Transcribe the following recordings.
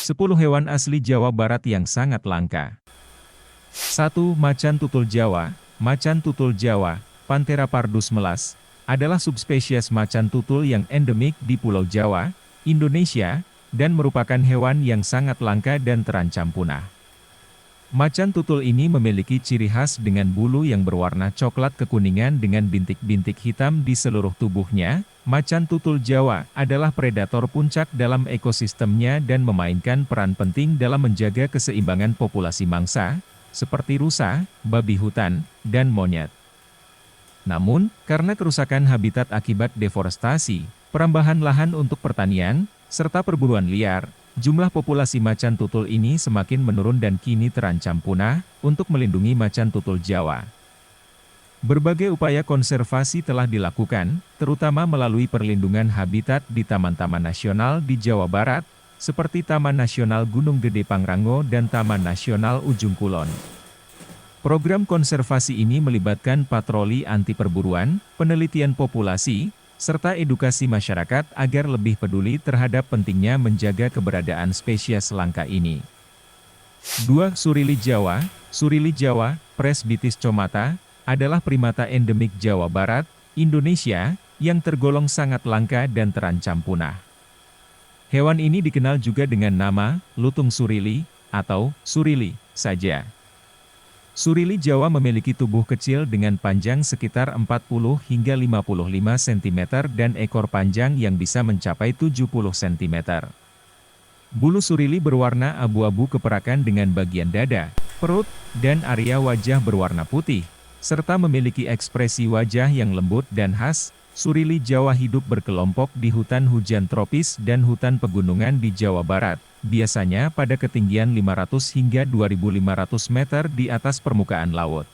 10 hewan asli Jawa Barat yang sangat langka. 1. Macan tutul Jawa. Macan tutul Jawa, Panthera pardus melas, adalah subspesies macan tutul yang endemik di Pulau Jawa, Indonesia, dan merupakan hewan yang sangat langka dan terancam punah. Macan tutul ini memiliki ciri khas dengan bulu yang berwarna coklat kekuningan dengan bintik-bintik hitam di seluruh tubuhnya. Macan tutul Jawa adalah predator puncak dalam ekosistemnya dan memainkan peran penting dalam menjaga keseimbangan populasi mangsa, seperti rusa, babi hutan, dan monyet. Namun, karena kerusakan habitat akibat deforestasi, perambahan lahan untuk pertanian, serta perburuan liar, jumlah populasi macan tutul ini semakin menurun dan kini terancam punah. Untuk melindungi macan tutul Jawa, berbagai upaya konservasi telah dilakukan, terutama melalui perlindungan habitat di taman-taman nasional di Jawa Barat, seperti Taman Nasional Gunung Gede Pangrango dan Taman Nasional Ujung Kulon. Program konservasi ini melibatkan patroli anti perburuan, penelitian populasi, serta edukasi masyarakat agar lebih peduli terhadap pentingnya menjaga keberadaan spesies langka ini. 2. Surili Jawa. Surili Jawa, Presbytis comata, adalah primata endemik Jawa Barat, Indonesia, yang tergolong sangat langka dan terancam punah. Hewan ini dikenal juga dengan nama lutung surili atau surili saja. Surili Jawa memiliki tubuh kecil dengan panjang sekitar 40 hingga 55 cm dan ekor panjang yang bisa mencapai 70 cm. Bulu surili berwarna abu-abu keperakan dengan bagian dada, perut, dan area wajah berwarna putih, serta memiliki ekspresi wajah yang lembut dan khas. Surili Jawa hidup berkelompok di hutan hujan tropis dan hutan pegunungan di Jawa Barat, biasanya pada ketinggian 500 hingga 2.500 meter di atas permukaan laut.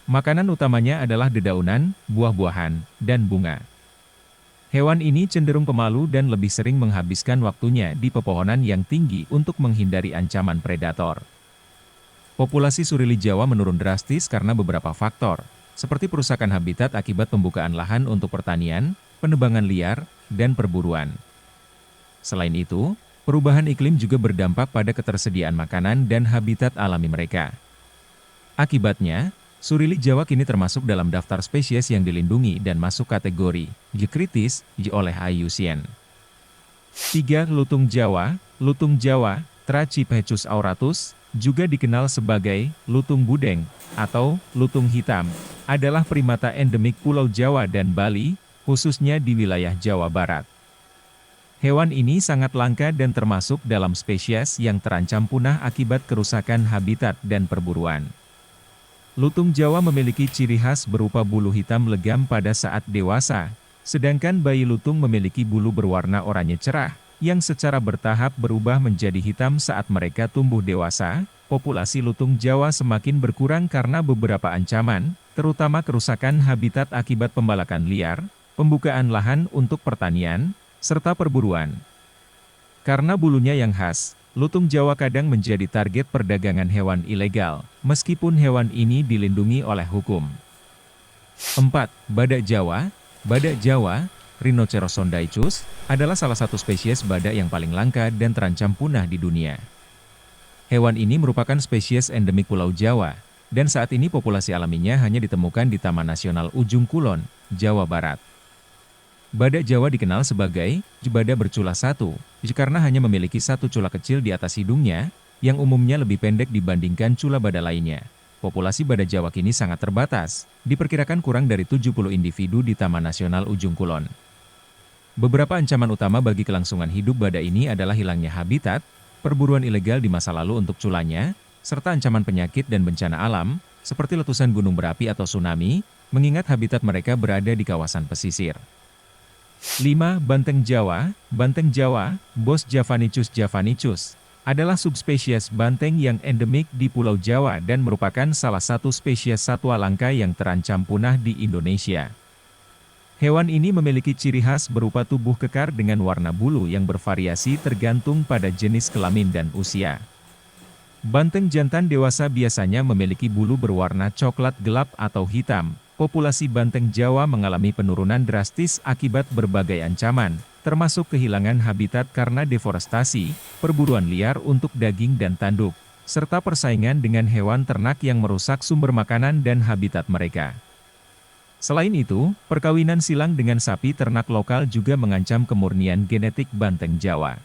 Makanan utamanya adalah dedaunan, buah-buahan, dan bunga. Hewan ini cenderung pemalu dan lebih sering menghabiskan waktunya di pepohonan yang tinggi untuk menghindari ancaman predator. Populasi surili Jawa menurun drastis karena beberapa faktor, seperti perusakan habitat akibat pembukaan lahan untuk pertanian, penebangan liar, dan perburuan. Selain itu, perubahan iklim juga berdampak pada ketersediaan makanan dan habitat alami mereka. Akibatnya, surili Jawa kini termasuk dalam daftar spesies yang dilindungi dan masuk kategori G kritis oleh IUCN. 3. Lutung Jawa. Lutung Jawa, Trachypechus auratus, juga dikenal sebagai lutung budeng atau lutung hitam, adalah primata endemik Pulau Jawa dan Bali, khususnya di wilayah Jawa Barat. Hewan ini sangat langka dan termasuk dalam spesies yang terancam punah akibat kerusakan habitat dan perburuan. Lutung Jawa memiliki ciri khas berupa bulu hitam legam pada saat dewasa, sedangkan bayi lutung memiliki bulu berwarna oranye cerah, yang secara bertahap berubah menjadi hitam saat mereka tumbuh dewasa. Populasi lutung Jawa semakin berkurang karena beberapa ancaman, terutama kerusakan habitat akibat pembalakan liar, pembukaan lahan untuk pertanian, serta perburuan. Karena bulunya yang khas, lutung Jawa kadang menjadi target perdagangan hewan ilegal, meskipun hewan ini dilindungi oleh hukum. 4. Badak Jawa. Badak Jawa, Rhinoceros sondaicus, adalah salah satu spesies badak yang paling langka dan terancam punah di dunia. Hewan ini merupakan spesies endemik Pulau Jawa, dan saat ini populasi alaminya hanya ditemukan di Taman Nasional Ujung Kulon, Jawa Barat. Badak Jawa dikenal sebagai badak bercula satu, karena hanya memiliki satu cula kecil di atas hidungnya, yang umumnya lebih pendek dibandingkan cula badak lainnya. Populasi badak Jawa kini sangat terbatas, diperkirakan kurang dari 70 individu di Taman Nasional Ujung Kulon. Beberapa ancaman utama bagi kelangsungan hidup badak ini adalah hilangnya habitat, perburuan ilegal di masa lalu untuk culanya, serta ancaman penyakit dan bencana alam, seperti letusan gunung berapi atau tsunami, mengingat habitat mereka berada di kawasan pesisir. 5. Banteng Jawa. Banteng Jawa, Bos javanicus javanicus, adalah subspesies banteng yang endemik di Pulau Jawa dan merupakan salah satu spesies satwa langka yang terancam punah di Indonesia. Hewan ini memiliki ciri khas berupa tubuh kekar dengan warna bulu yang bervariasi tergantung pada jenis kelamin dan usia. Banteng jantan dewasa biasanya memiliki bulu berwarna coklat gelap atau hitam. Populasi banteng Jawa mengalami penurunan drastis akibat berbagai ancaman, termasuk kehilangan habitat karena deforestasi, perburuan liar untuk daging dan tanduk, serta persaingan dengan hewan ternak yang merusak sumber makanan dan habitat mereka. Selain itu, perkawinan silang dengan sapi ternak lokal juga mengancam kemurnian genetik banteng Jawa.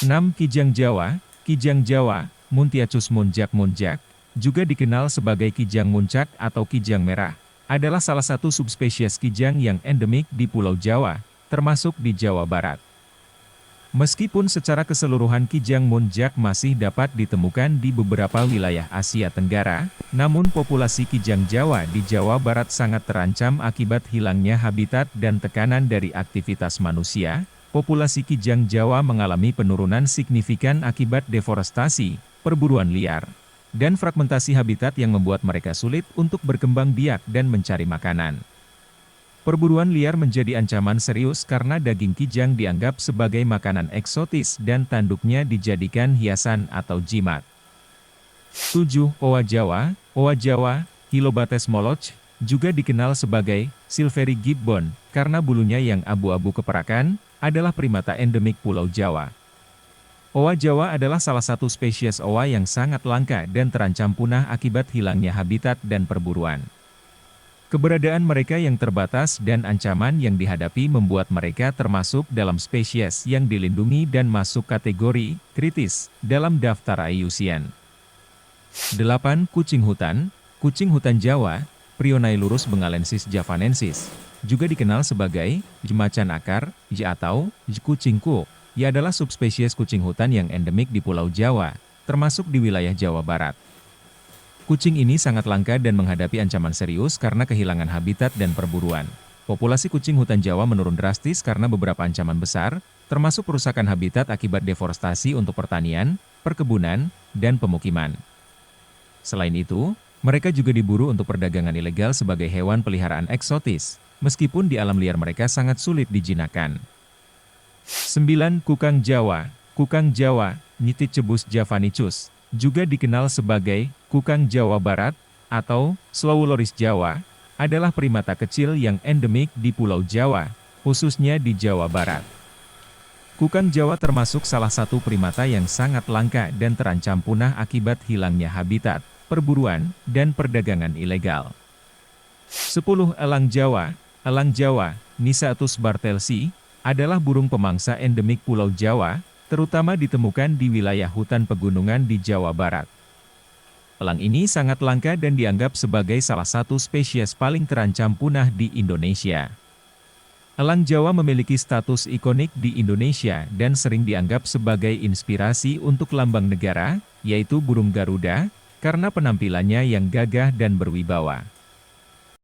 6. Kijang Jawa. Kijang Jawa, Muntiacus munjak, juga dikenal sebagai kijang muncak atau kijang merah, adalah salah satu subspesies kijang yang endemik di Pulau Jawa, termasuk di Jawa Barat. Meskipun secara keseluruhan kijang muncak masih dapat ditemukan di beberapa wilayah Asia Tenggara, namun populasi kijang Jawa di Jawa Barat sangat terancam akibat hilangnya habitat dan tekanan dari aktivitas manusia. Populasi kijang Jawa mengalami penurunan signifikan akibat deforestasi, perburuan liar, dan fragmentasi habitat yang membuat mereka sulit untuk berkembang biak dan mencari makanan. Perburuan liar menjadi ancaman serius karena daging kijang dianggap sebagai makanan eksotis dan tanduknya dijadikan hiasan atau jimat. 7. Owa Jawa. Owa Jawa, Chilobates moloch, juga dikenal sebagai Silvery gibbon, karena bulunya yang abu-abu keperakan, adalah primata endemik Pulau Jawa. Owa Jawa adalah salah satu spesies owa yang sangat langka dan terancam punah akibat hilangnya habitat dan perburuan. Keberadaan mereka yang terbatas dan ancaman yang dihadapi membuat mereka termasuk dalam spesies yang dilindungi dan masuk kategori kritis dalam daftar IUCN. 8. Kucing hutan. Kucing hutan Jawa, Prionailurus bengalensis javanensis, juga dikenal sebagai macan akar, atau kucing kuk. Ia adalah subspesies kucing hutan yang endemik di Pulau Jawa, termasuk di wilayah Jawa Barat. Kucing ini sangat langka dan menghadapi ancaman serius karena kehilangan habitat dan perburuan. Populasi kucing hutan Jawa menurun drastis karena beberapa ancaman besar, termasuk perusakan habitat akibat deforestasi untuk pertanian, perkebunan, dan pemukiman. Selain itu, mereka juga diburu untuk perdagangan ilegal sebagai hewan peliharaan eksotis, meskipun di alam liar mereka sangat sulit dijinakkan. 9. Kukang Jawa. Kukang Jawa, Nycticebus javanicus, juga dikenal sebagai kukang Jawa Barat, atau Slowuloris Jawa, adalah primata kecil yang endemik di Pulau Jawa, khususnya di Jawa Barat. Kukang Jawa termasuk salah satu primata yang sangat langka dan terancam punah akibat hilangnya habitat, perburuan, dan perdagangan ilegal. 10. Elang Jawa. Elang Jawa, Nisatus bartelsi, adalah burung pemangsa endemik Pulau Jawa, terutama ditemukan di wilayah hutan pegunungan di Jawa Barat. Elang ini sangat langka dan dianggap sebagai salah satu spesies paling terancam punah di Indonesia. Elang Jawa memiliki status ikonik di Indonesia dan sering dianggap sebagai inspirasi untuk lambang negara, yaitu burung Garuda, karena penampilannya yang gagah dan berwibawa.